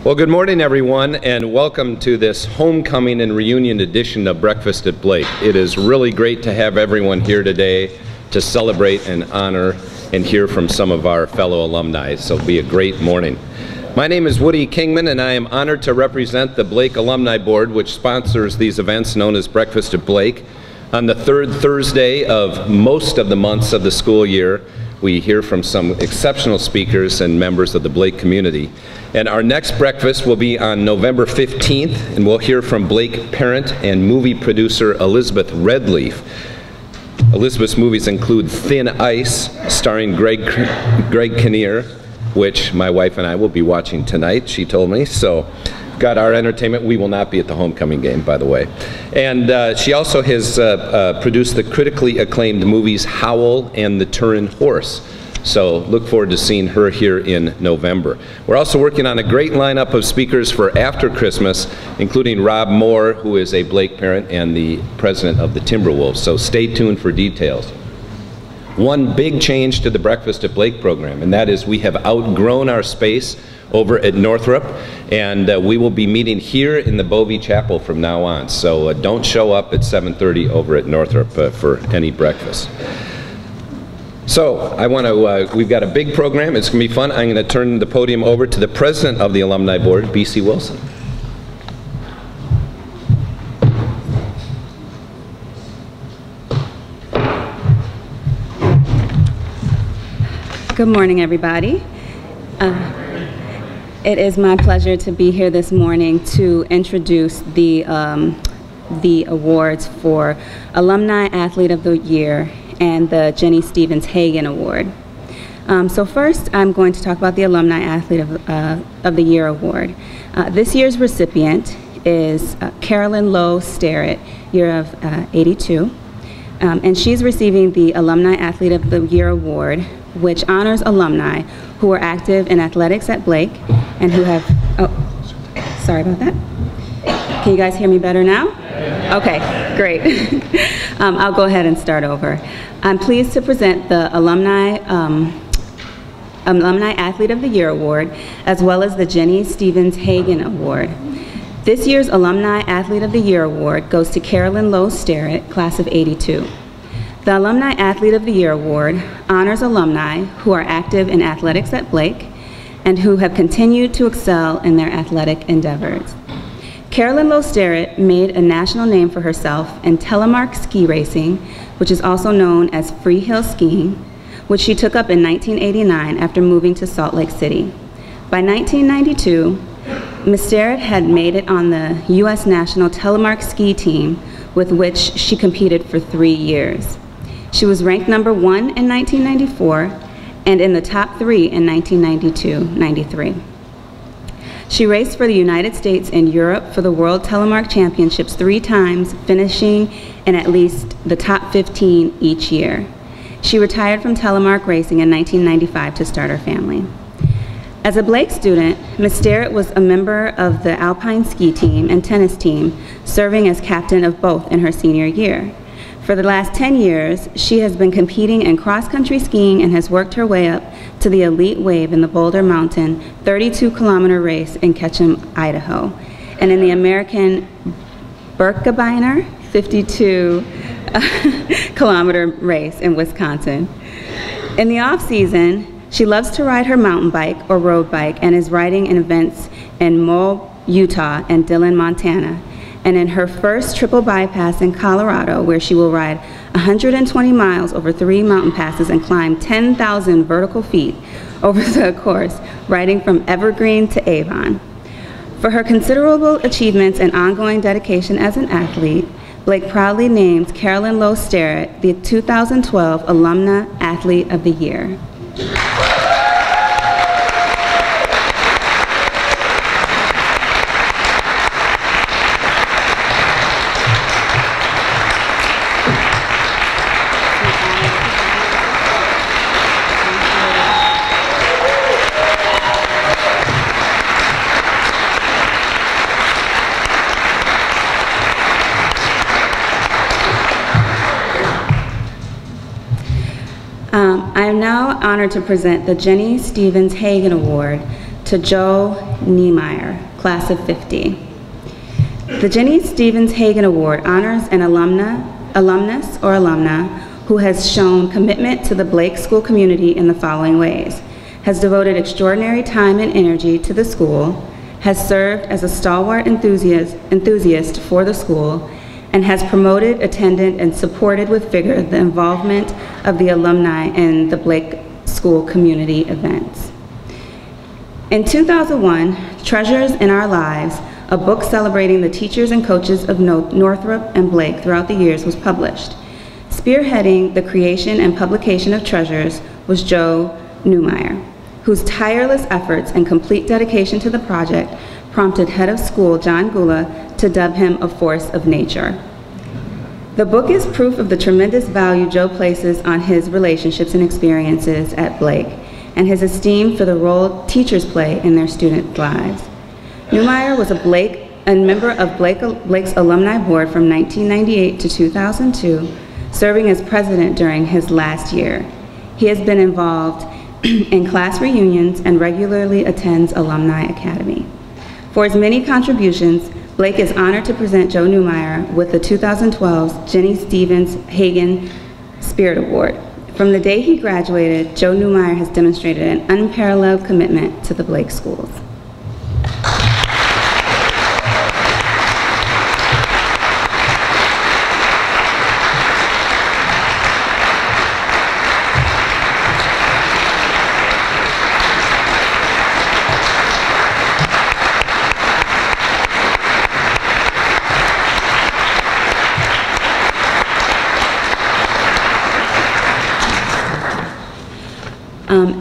Well, good morning, everyone, and welcome to this homecoming and reunion edition of Breakfast at Blake. It is really great to have everyone here today to celebrate and honor and hear from some of our fellow alumni, so it'll be a great morning. My name is Woody Kingman, and I am honored to represent the Blake Alumni Board, which sponsors these events known as Breakfast at Blake. On the third Thursday of most of the months of the school year, we hear from some exceptional speakers and members of the Blake community. And our next breakfast will be on November 15th, and we'll hear from Blake parent and movie producer Elizabeth Redleaf. Elizabeth's movies include Thin Ice, starring Greg Kinnear, which my wife and I will be watching tonight, she told me. So, got our entertainment. We will not be at the homecoming game, by the way. And she also has produced the critically acclaimed movies Howl and The Turin Horse. So look forward to seeing her here in November. We're also working on a great lineup of speakers for after Christmas, including Rob Moore, who is a Blake parent and the president of the Timberwolves. So stay tuned for details. One big change to the Breakfast at Blake program, and that is we have outgrown our space over at Northrop, and we will be meeting here in the Bovey Chapel from now on. So don't show up at 7:30 over at Northrop for any breakfast. So we've got a big program. It's going to be fun. I'm going to turn the podium over to the president of the Alumni Board, B.C. Wilson. Good morning, everybody. It is my pleasure to be here this morning to introduce the awards for Alumni Athlete of the Year and the Jenny Stevens Hagen Award. So first, I'm going to talk about the Alumni Athlete of the Year Award. This year's recipient is Carolyn Lowe Sterrett, year of 82. And she's receiving the Alumni Athlete of the Year Award, which honors alumni who are active in athletics at Blake and who have, oh, sorry about that. Can you guys hear me better now? Okay, great. I'll go ahead and start over. I'm pleased to present the Alumni Athlete of the Year Award, as well as the Jenny Stevens Hagen Award. This year's Alumni Athlete of the Year Award goes to Carolyn Lowe Sterrett, class of 82. The Alumni Athlete of the Year Award honors alumni who are active in athletics at Blake and who have continued to excel in their athletic endeavors. Carolyn Lowe Sterrett made a national name for herself in telemark ski racing, which is also known as free hill skiing, which she took up in 1989 after moving to Salt Lake City. By 1992, Ms. Sterrett had made it on the U.S. national telemark ski team, with which she competed for 3 years. She was ranked #1 in 1994 and in the top 3 in 1992-93. She raced for the United States and Europe for the World Telemark Championships 3 times, finishing in at least the top 15 each year. She retired from telemark racing in 1995 to start her family. As a Blake student, Ms. Sterrett was a member of the alpine ski team and tennis team, serving as captain of both in her senior year. For the last 10 years, she has been competing in cross-country skiing and has worked her way up to the elite wave in the Boulder Mountain 32-kilometer race in Ketchum, Idaho, and in the American Birkebeiner 52-kilometer race in Wisconsin. In the off-season, she loves to ride her mountain bike or road bike and is riding in events in Moab, Utah and Dillon, Montana, and in her first triple bypass in Colorado, where she will ride 120 miles over 3 mountain passes and climb 10,000 vertical feet over the course, riding from Evergreen to Avon. For her considerable achievements and ongoing dedication as an athlete, Blake proudly names Carolyn Lowe Sterrett the 2012 Alumna Athlete of the Year. I am now honored to present the Jenny Stevens Hagen Award to Joe Neumeier, class of '50. The Jenny Stevens Hagen Award honors an alumnus or alumna who has shown commitment to the Blake School community in the following ways: has devoted extraordinary time and energy to the school, has served as a stalwart enthusiast for the school, and has promoted, attended, and supported with vigor the involvement of the alumni in the Blake School community events. In 2001, Treasures in Our Lives, a book celebrating the teachers and coaches of Northrop and Blake throughout the years, was published. Spearheading the creation and publication of Treasures was Joe Neumeier, whose tireless efforts and complete dedication to the project prompted head of school John Gula to dub him a force of nature. The book is proof of the tremendous value Joe places on his relationships and experiences at Blake and his esteem for the role teachers play in their students' lives. Neumeier was a member of Blake's Alumni Board from 1998 to 2002, serving as president during his last year. He has been involved in class reunions and regularly attends Alumni Academy. For his many contributions, Blake is honored to present Joe Neumeier with the 2012 Jenny Stevens Hagen Spirit Award. From the day he graduated, Joe Neumeier has demonstrated an unparalleled commitment to the Blake schools.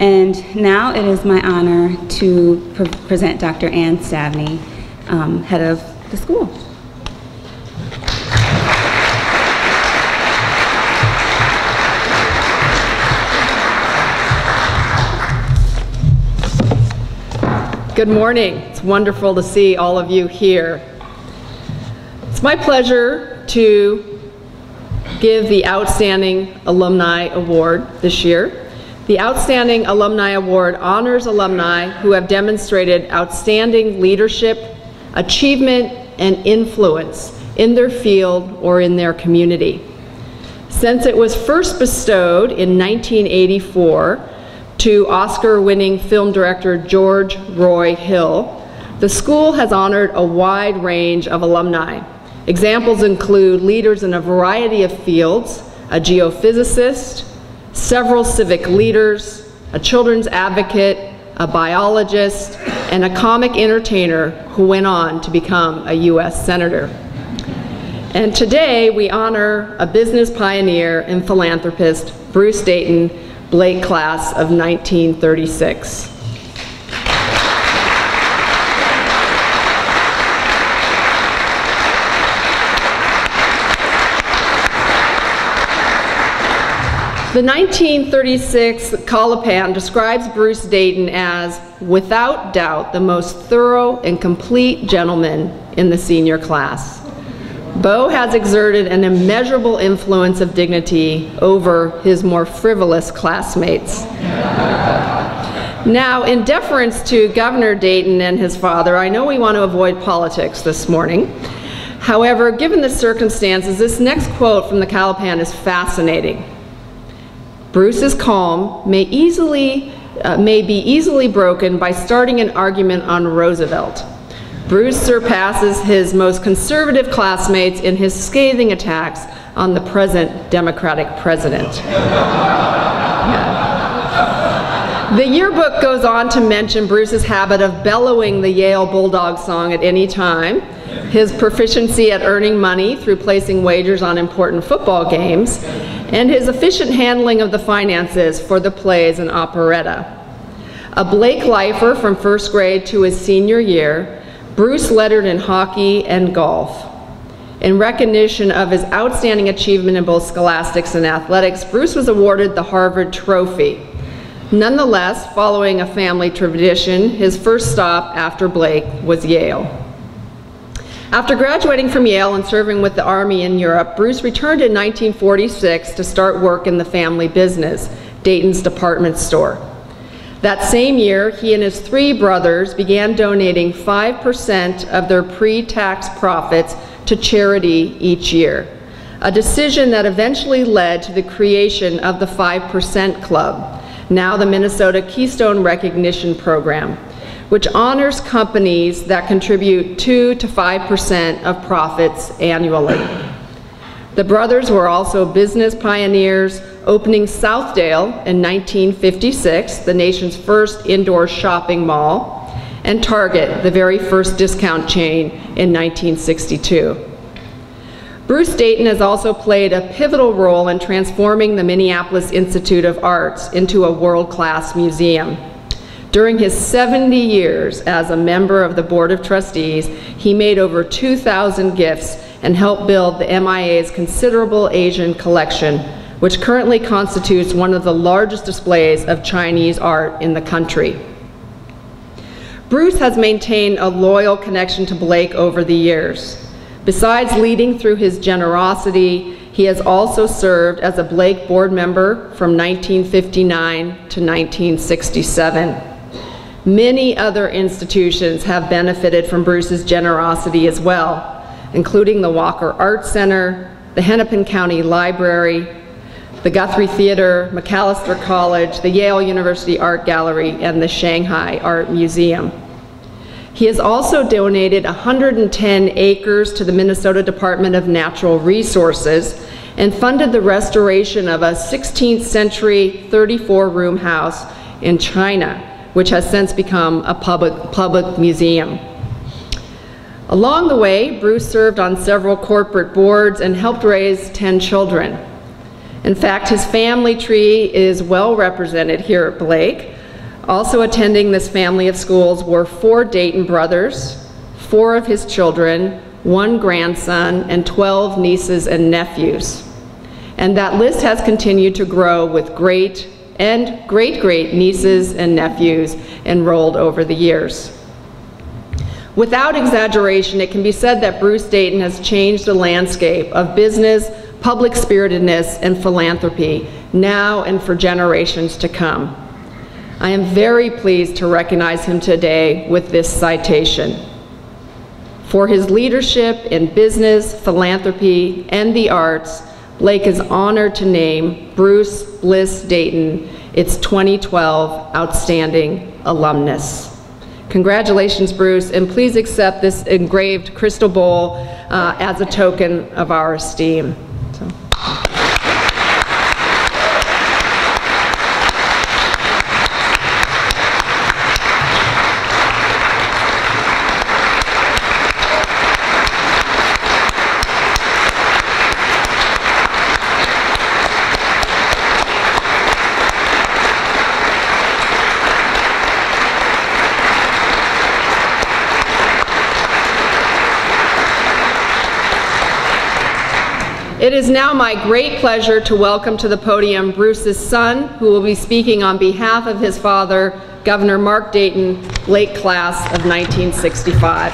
And now it is my honor to present Dr. Ann Stavney, head of the school. Good morning. It's wonderful to see all of you here. It's my pleasure to give the Outstanding Alumni Award this year. The Outstanding Alumni Award honors alumni who have demonstrated outstanding leadership, achievement, and influence in their field or in their community. Since it was first bestowed in 1984 to Oscar-winning film director George Roy Hill, the school has honored a wide range of alumni. Examples include leaders in a variety of fields, a geophysicist, several civic leaders, a children's advocate, a biologist, and a comic entertainer who went on to become a U.S. Senator. And today we honor a business pioneer and philanthropist, Bruce Dayton, Blake class of 1936. The 1936 Colopan describes Bruce Dayton as, without doubt, the most thorough and complete gentleman in the senior class. Bo has exerted an immeasurable influence of dignity over his more frivolous classmates. Now, in deference to Governor Dayton and his father, I know we want to avoid politics this morning. However, given the circumstances, this next quote from the Colopan is fascinating. Bruce's calm may be easily broken by starting an argument on Roosevelt. Bruce surpasses his most conservative classmates in his scathing attacks on the present Democratic president. Yeah. The yearbook goes on to mention Bruce's habit of bellowing the Yale Bulldog song at any time, his proficiency at earning money through placing wagers on important football games, and his efficient handling of the finances for the plays and operetta. A Blake lifer from first grade to his senior year, Bruce lettered in hockey and golf. In recognition of his outstanding achievement in both scholastics and athletics, Bruce was awarded the Harvard Trophy. Nonetheless, following a family tradition, his first stop after Blake was Yale. After graduating from Yale and serving with the Army in Europe, Bruce returned in 1946 to start work in the family business, Dayton's department store. That same year, he and his 3 brothers began donating 5% of their pre-tax profits to charity each year, a decision that eventually led to the creation of the 5% Club, now the Minnesota Keystone Recognition Program, which honors companies that contribute 2 to 5% of profits annually. The brothers were also business pioneers, opening Southdale in 1956, the nation's first indoor shopping mall, and Target, the very first discount chain, in 1962. Bruce Dayton has also played a pivotal role in transforming the Minneapolis Institute of Arts into a world-class museum. During his 70 years as a member of the Board of Trustees, he made over 2,000 gifts and helped build the MIA's considerable Asian collection, which currently constitutes one of the largest displays of Chinese art in the country. Bruce has maintained a loyal connection to Blake over the years. Besides leading through his generosity, he has also served as a Blake board member from 1959 to 1967. Many other institutions have benefited from Bruce's generosity as well, including the Walker Art Center, the Hennepin County Library, the Guthrie Theater, Macalester College, the Yale University Art Gallery, and the Shanghai Art Museum. He has also donated 110 acres to the Minnesota Department of Natural Resources and funded the restoration of a 16th century 34-room house in China, which has since become a public museum. Along the way, Bruce served on several corporate boards and helped raise 10 children. In fact, his family tree is well represented here at Blake. Also attending this family of schools were 4 Dayton brothers, 4 of his children, 1 grandson, and 12 nieces and nephews. And that list has continued to grow with great and great-great nieces and nephews enrolled over the years. Without exaggeration, it can be said that Bruce Dayton has changed the landscape of business, public spiritedness, and philanthropy now and for generations to come. I am very pleased to recognize him today with this citation. For his leadership in business, philanthropy, and the arts, Blake is honored to name Bruce Bliss Dayton its 2012 Outstanding Alumnus. Congratulations, Bruce, and please accept this engraved crystal bowl as a token of our esteem. It is now my great pleasure to welcome to the podium Bruce's son, who will be speaking on behalf of his father, Governor Mark Dayton, late class of 1965.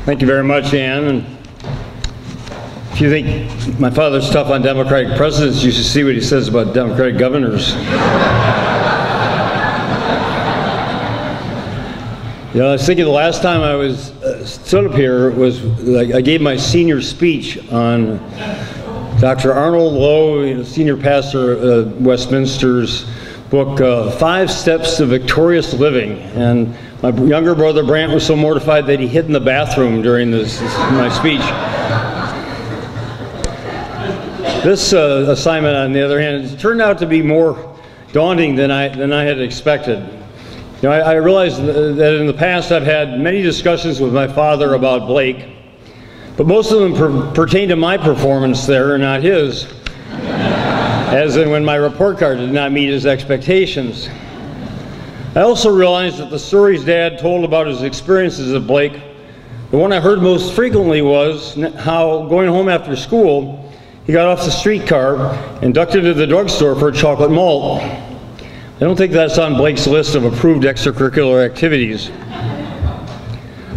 Thank you very much, Ann. And if you think my father's tough on Democratic presidents, you should see what he says about Democratic governors. You know, I was thinking the last time I was stood up here was like I gave my senior speech on Dr. Arnold Lowe, senior pastor of Westminster's book, 5 Steps to Victorious Living. And my younger brother Brant was so mortified that he hid in the bathroom during my speech. This assignment, on the other hand, turned out to be more daunting than I had expected. You know, I realized that in the past I've had many discussions with my father about Blake, but most of them pertain to my performance there and not his, as in when my report card did not meet his expectations. I also realized that the stories Dad told about his experiences at Blake, the one I heard most frequently was how going home after school, he got off the streetcar and ducked into the drugstore for a chocolate malt. I don't think that's on Blake's list of approved extracurricular activities.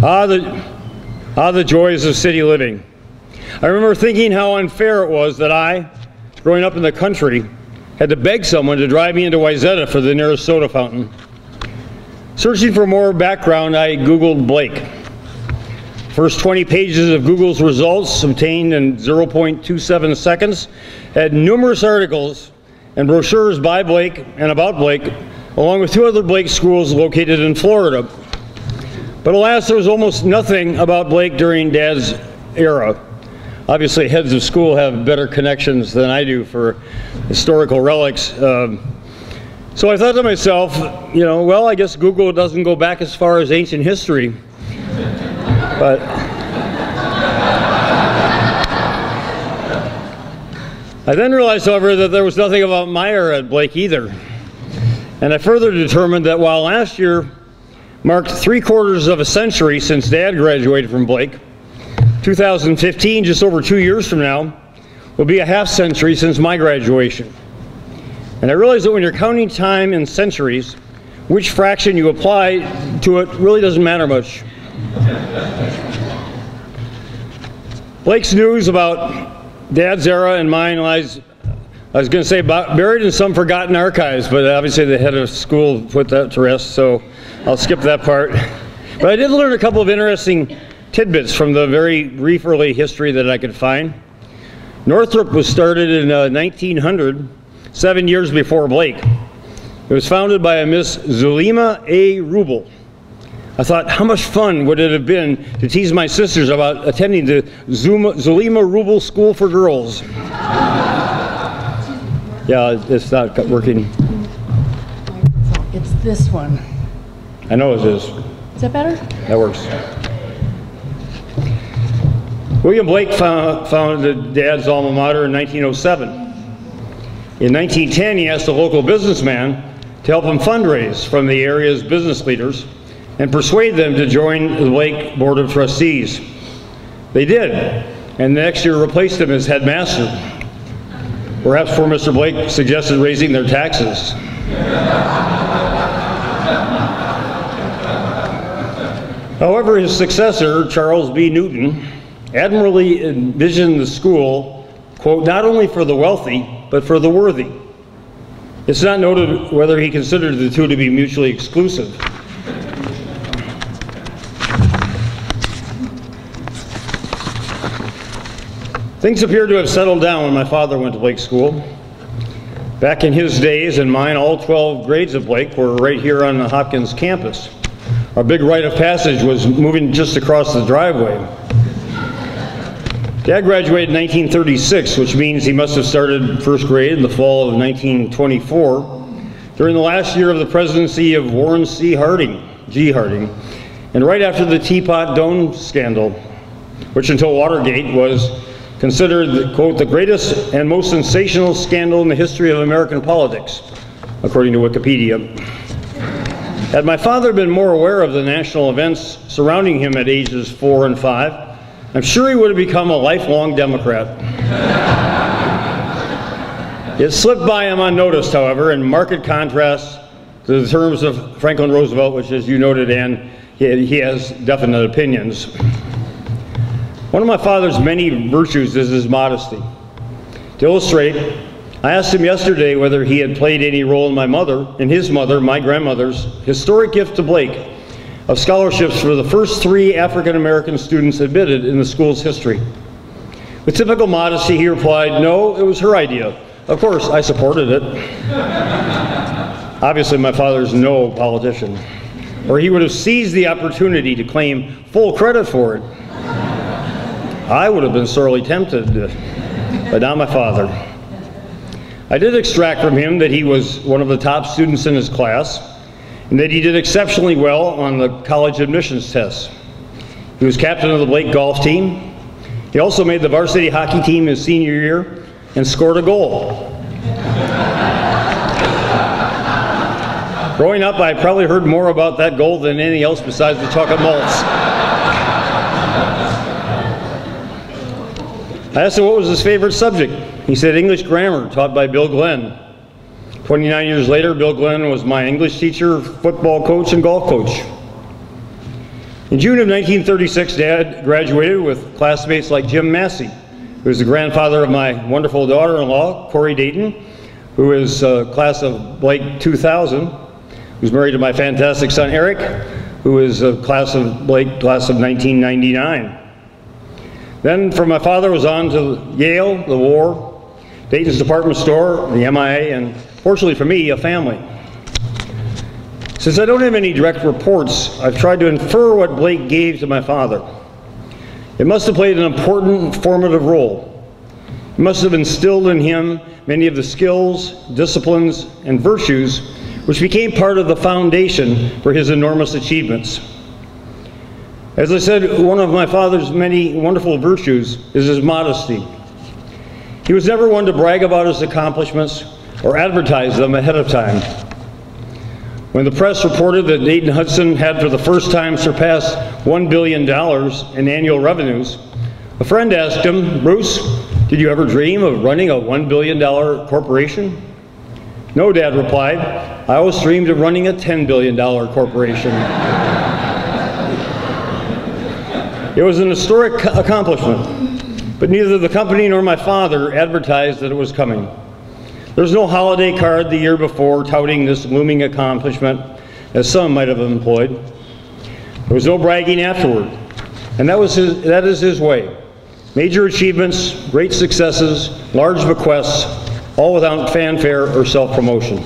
The joys of city living. I remember thinking how unfair it was that I, growing up in the country, had to beg someone to drive me into Wayzata for the nearest soda fountain. Searching for more background, I Googled Blake. First 20 pages of Google's results, obtained in 0.27 seconds, had numerous articles and brochures by Blake and about Blake, along with 2 other Blake schools located in Florida. But alas, there was almost nothing about Blake during Dad's era. Obviously, heads of school have better connections than I do for historical relics. So I thought to myself, well, I guess Google doesn't go back as far as ancient history. But I then realized, however, that there was nothing about Neumeier at Blake either. And I further determined that while last year marked 3/4 of a century since Dad graduated from Blake, 2015, just over 2 years from now, will be a half century since my graduation. And I realized that when you're counting time in centuries, which fraction you apply to it really doesn't matter much. Blake's news about Dad's era and mine lies, I was going to say, buried in some forgotten archives, but obviously the head of school put that to rest, so I'll skip that part. But I did learn a couple of interesting tidbits from the very brief early history that I could find. Northrop was started in 1900, 7 years before Blake. It was founded by a Miss Zulema A. Rubel. I thought, how much fun would it have been to tease my sisters about attending the Zulema Rubel School for Girls. Yeah, it's not working. It's this one. I know it is. Is that better? That works. William Blake founded Dad's alma mater in 1907. In 1910, he asked a local businessman to help him fundraise from the area's business leaders and persuade them to join the Blake Board of Trustees. They did, and the next year replaced him as headmaster. Perhaps poor Mr. Blake suggested raising their taxes. However, his successor, Charles B. Newton, admirably envisioned the school, quote, not only for the wealthy, but for the worthy. It's not noted whether he considered the two to be mutually exclusive. Things appear to have settled down when my father went to Blake School. Back in his days and mine, all 12 grades of Blake were right here on the Hopkins campus. Our big rite of passage was moving just across the driveway. Dad graduated in 1936, which means he must have started first grade in the fall of 1924, during the last year of the presidency of Warren G. Harding, and right after the Teapot Dome scandal, which until Watergate was considered, quote, the greatest and most sensational scandal in the history of American politics, according to Wikipedia. Had my father been more aware of the national events surrounding him at ages 4 and 5, I'm sure he would have become a lifelong Democrat. It slipped by him unnoticed, however, in marked contrast to the terms of Franklin Roosevelt, which, as you noted, Ann, he has definite opinions. One of my father's many virtues is his modesty. To illustrate, I asked him yesterday whether he had played any role in his mother, my grandmother's, historic gift to Blake of scholarships for the first 3 African-American students admitted in the school's history. With typical modesty, he replied, no, it was her idea. Of course, I supported it. Obviously, my father's no politician, or he would have seized the opportunity to claim full credit for it. I would have been sorely tempted, but not my father. I did extract from him that he was one of the top students in his class, and that he did exceptionally well on the college admissions tests. He was captain of the Blake golf team. He also made the varsity hockey team his senior year and scored a goal. Growing up, I probably heard more about that goal than anything else besides the chocolate malts. I asked him what was his favorite subject. He said English grammar, taught by Bill Glenn. 29 years later, Bill Glenn was my English teacher, football coach, and golf coach. In June of 1936, Dad graduated with classmates like Jim Massey, who is the grandfather of my wonderful daughter-in-law, Corey Dayton, who is class of Blake 2000, who's married to my fantastic son, Eric, who is a class of Blake, class of 1999. Then from my father was on to Yale, the war, Dayton's department store, the MIA, and fortunately for me, a family. Since I don't have any direct reports, I've tried to infer what Blake gave to my father. It must have played an important formative role. It must have instilled in him many of the skills, disciplines, and virtues which became part of the foundation for his enormous achievements. As I said, one of my father's many wonderful virtues is his modesty. He was never one to brag about his accomplishments or advertise them ahead of time. When the press reported that Dayton-Hudson had for the first time surpassed $1 billion in annual revenues, a friend asked him, "Bruce, did you ever dream of running a $1 billion corporation?" "No, Dad," replied. "I always dreamed of running a $10 billion corporation." It was an historic accomplishment, but neither the company nor my father advertised that it was coming. There was no holiday card the year before touting this looming accomplishment, as some might have employed. There was no bragging afterward, and that is his way. Major achievements, great successes, large bequests, all without fanfare or self-promotion.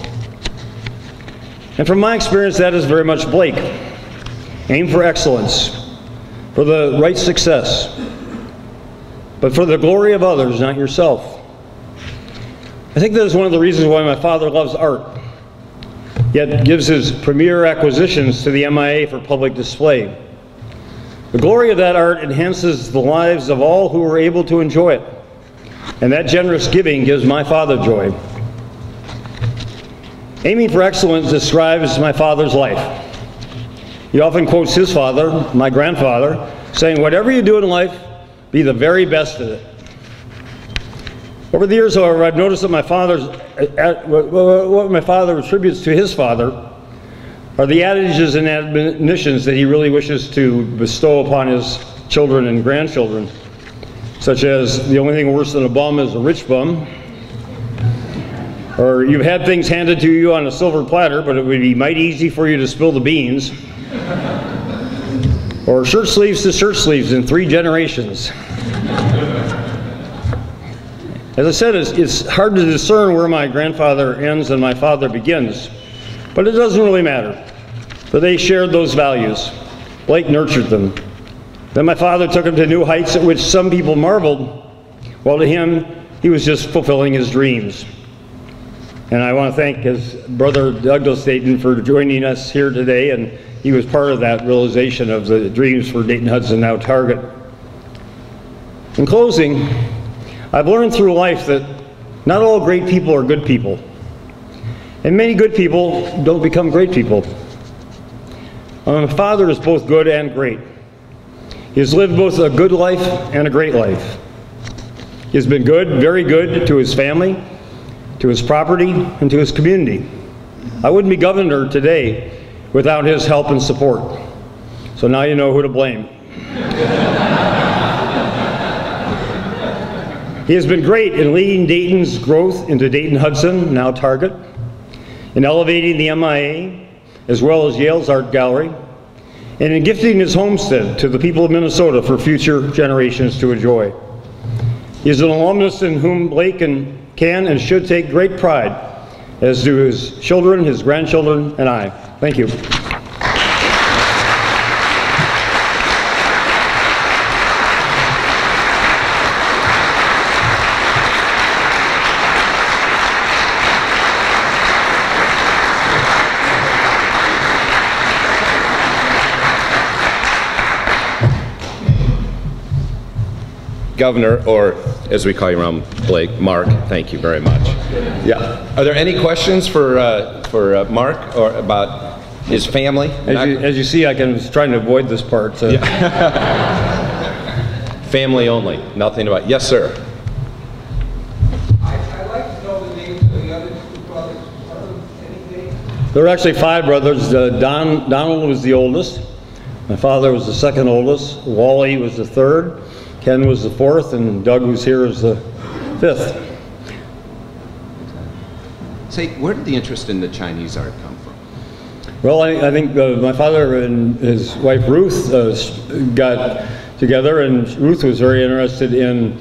And from my experience, that is very much Blake. Aim for excellence, for the right success, but for the glory of others, not yourself. I think that is one of the reasons why my father loves art, yet gives his premier acquisitions to the MIA for public display. The glory of that art enhances the lives of all who are able to enjoy it, and that generous giving gives my father joy. Aiming for excellence describes my father's life. He often quotes his father, my grandfather, saying, "Whatever you do in life, be the very best at it." Over the years, however, I've noticed that what my father attributes to his father are the adages and admonitions that he really wishes to bestow upon his children and grandchildren, such as the only thing worse than a bum is a rich bum, or you've had things handed to you on a silver platter, but it would be mighty easy for you to spill the beans, or shirt sleeves to shirt sleeves in 3 generations. As I said, it's hard to discern where my grandfather ends and my father begins, but it doesn't really matter, for they shared those values. Blake nurtured them. Then my father took him to new heights at which some people marveled, while to him, he was just fulfilling his dreams. And I want to thank his brother Douglas Dayton for joining us here today, and he was part of that realization of the dreams for Dayton-Hudson, now Target. In closing, I've learned through life that not all great people are good people, and many good people don't become great people. My father is both good and great. He has lived both a good life and a great life. He has been good, very good, to his family, to his property, and to his community. I wouldn't be governor today without his help and support. So now you know who to blame. He has been great in leading Dayton's growth into Dayton-Hudson, now Target, in elevating the MIA, as well as Yale's Art Gallery, and in gifting his homestead to the people of Minnesota for future generations to enjoy. He is an alumnus in whom Blake can and should take great pride, as do his children, his grandchildren, and I. Thank you. Governor, or as we call you around Blake, Mark, thank you very much. Yeah. Are there any questions for Mark or about his family? As you see, I was trying to avoid this part. So. Yeah. Family only, nothing about. Yes, sir. I'd like to know the names of the other 2 brothers. Anything? There were actually 5 brothers. Donald was the oldest. My father was the second oldest. Wally was the third. Ken was the fourth, and Doug, who's here, is the fifth. Say, where did the interest in the Chinese art come from? Well, I think my father and his wife Ruth got together, and Ruth was very interested in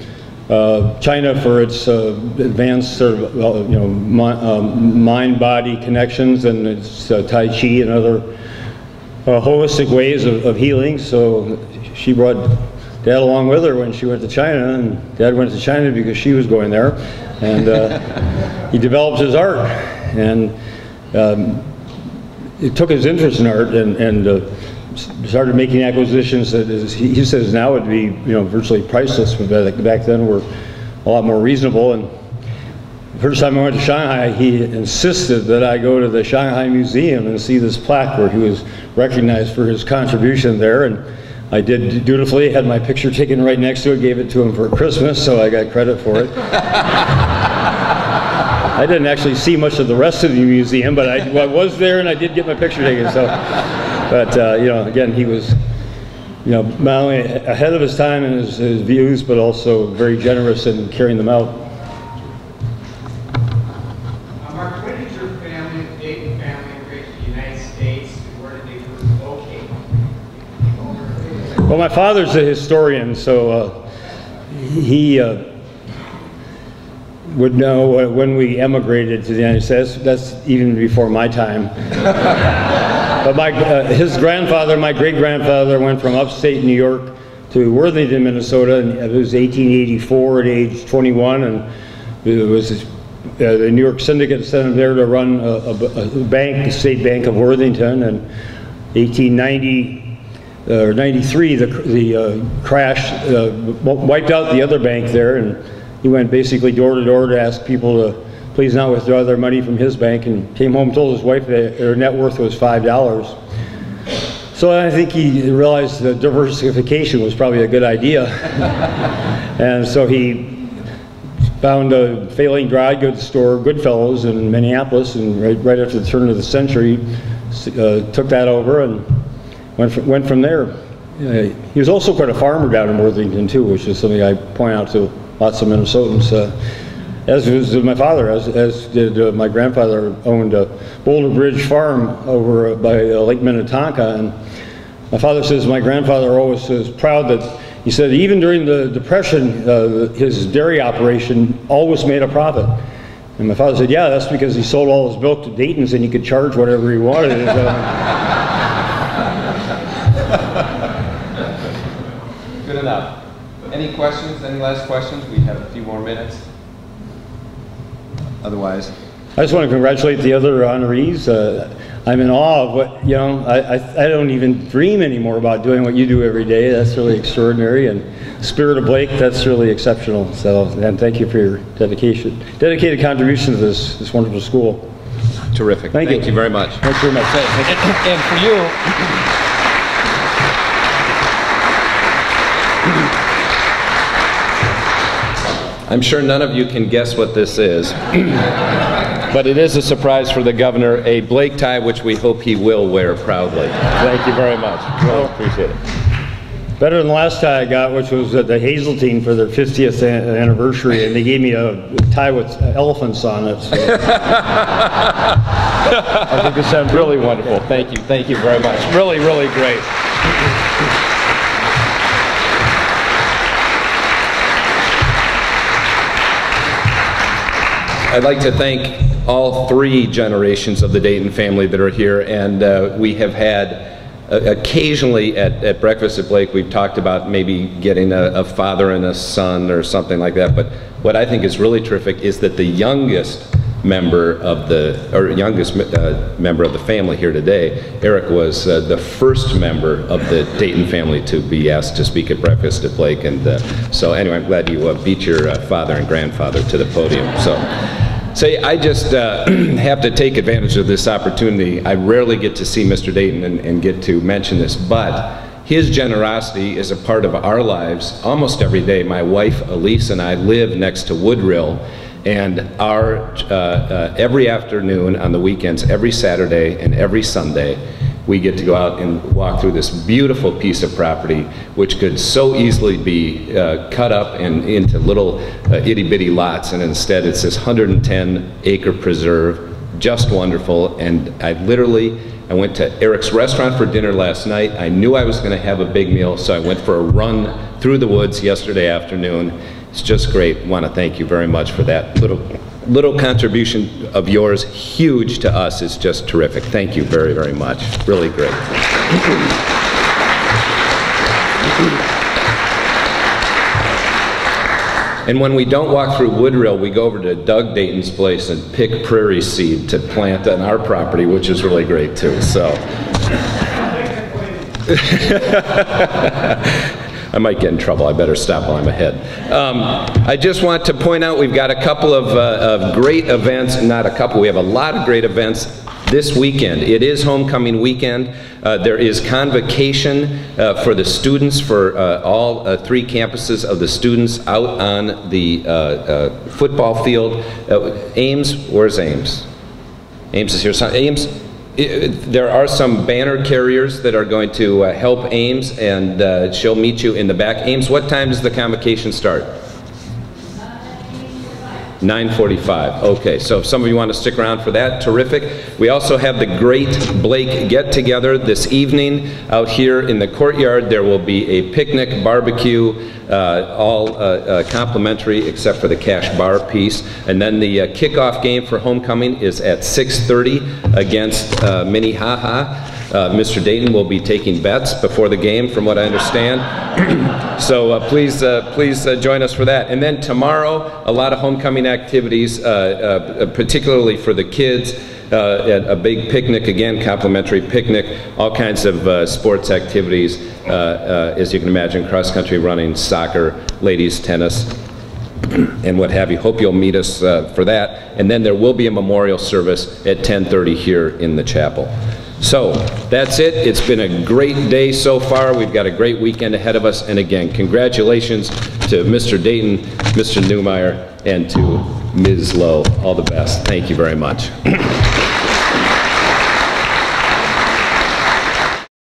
China for its advanced sort of mind-body connections and its Tai Chi and other holistic ways of healing. So she brought Dad along with her when she went to China, and Dad went to China because she was going there, and he developed his art, and it took his interest in art and started making acquisitions that he says now would be virtually priceless, but back then were a lot more reasonable. And the first time I went to Shanghai, he insisted that I go to the Shanghai Museum and see this plaque where he was recognized for his contribution there, and I did dutifully, had my picture taken right next to it, gave it to him for Christmas, so I got credit for it. I didn't actually see much of the rest of the museum, but I was there and I did get my picture taken. So, but again, he was, not only ahead of his time in his views, but also very generous in carrying them out. Mark, when did your family, the Dayton family, immigrate to the United States, and where did they locate? Well, my father's a historian, so he would know when we emigrated to the United States. That's even before my time. But his grandfather, my great-grandfather, went from upstate New York to Worthington, Minnesota, and it was 1884 at age 21, and it was the New York Syndicate sent him there to run a bank, the State Bank of Worthington, and 1890 or 93, the crash wiped out the other bank there, and he went basically door to door to ask people to please not withdraw their money from his bank, and came home and told his wife that her net worth was $5. So I think he realized that diversification was probably a good idea. And so he found a failing dry goods store, Goodfellows, in Minneapolis, and right after the turn of the century, took that over and went from there. He was also quite a farmer down in Worthington too, which is something I point out to lots of Minnesotans. As was my father, as did my grandfather. Owned a Boulder Bridge farm over by Lake Minnetonka, and my father says my grandfather always was proud that, he said, even during the Depression, his dairy operation always made a profit. And my father said, yeah, that's because he sold all his milk to Dayton's and he could charge whatever he wanted. Good enough. Any questions? Any last questions? We have a few more minutes. Otherwise, I just want to congratulate the other honorees. I'm in awe of what, I don't even dream anymore about doing what you do every day. That's really extraordinary. And Spirit of Blake, that's really exceptional. So, and thank you for your dedicated contribution to this wonderful school. Terrific. Thank you very much. Thank you very much. And for you, I'm sure none of you can guess what this is, but it is a surprise for the governor, a Blake tie, which we hope he will wear proudly. Thank you very much. Really appreciate it. Better than the last tie I got, which was at the Hazeltine for their 50th anniversary, and they gave me a tie with elephants on it. So. I think this sounds really wonderful. Thank you very much. Really, really great. I'd like to thank all three generations of the Dayton family that are here, and we have had occasionally at Breakfast at Blake, we've talked about maybe getting a father and a son or something like that, but what I think is really terrific is that the youngest member of the family here today, Eric, was the first member of the Dayton family to be asked to speak at Breakfast at Blake, and so anyway, I'm glad you beat your father and grandfather to the podium. So I just have to take advantage of this opportunity. I rarely get to see Mr. Dayton and get to mention this, but his generosity is a part of our lives almost every day. My wife Elise and I live next to Woodrill, and our every afternoon on the weekends, every Saturday and every Sunday, we get to go out and walk through this beautiful piece of property, which could so easily be cut up and into little itty-bitty lots, and instead it's this 110-acre preserve, just wonderful. And I went to Eric's restaurant for dinner last night. I knew I was going to have a big meal, so I went for a run through the woods yesterday afternoon. It's just great. I want to thank you very much for that little contribution of yours. Huge to us. It's just terrific. Thank you very, very much. Really great. And when we don't walk through Woodrill, we go over to Doug Dayton's place and pick prairie seed to plant on our property, which is really great too. So I might get in trouble. I better stop while I'm ahead. I just want to point out we've got a couple of great events. Not a couple. We have a lot of great events this weekend. It is homecoming weekend. There is convocation for the students for all 3 campuses of the students out on the football field. Ames, where's Ames? Ames is here. So Ames, there are some banner carriers that are going to help Ames, and she'll meet you in the back. Ames, what time does the convocation start? 9:45. Okay, so if some of you want to stick around for that, terrific. We also have the Great Blake get-together this evening out here in the courtyard. There will be a picnic, barbecue, all complimentary except for the cash bar piece. And then the kickoff game for homecoming is at 6:30 against Minnehaha. Mr. Dayton will be taking bets before the game, from what I understand. So please join us for that. And then tomorrow, a lot of homecoming activities, particularly for the kids. A big picnic, again, complimentary picnic, all kinds of sports activities, as you can imagine, cross-country running, soccer, ladies tennis, and what have you. Hope you'll meet us for that. And then there will be a memorial service at 10:30 here in the chapel. So that's it. It's been a great day so far. We've got a great weekend ahead of us. And again, congratulations to Mr. Dayton, Mr. Neumeier, and to Ms. Lowe. All the best. Thank you very much.